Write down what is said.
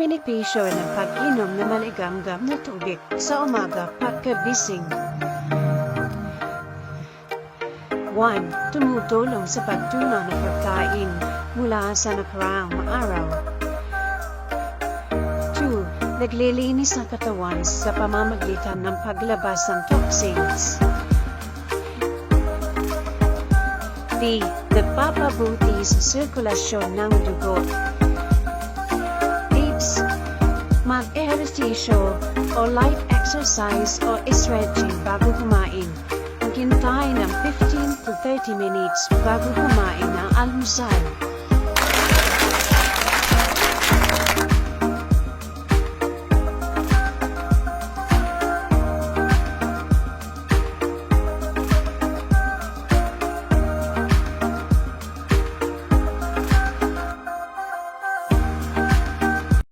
benepisyo ng pag-inom ng maligang na tubig sa umaga pagkagising. 1. Tumutulong sa pagtunaw ng pagkain mula sa nakaraang araw. 2. Naglilinis ng katawan sa pamamagitan ng paglabas ng toxins. 3. Nagpapabuti sa sirkulasyon ng dugo. Tips: mag-ehersisyo o light exercise o stretching bago kumain. Maghintay ng 15 to 30 minutes bago kumain ng almusal.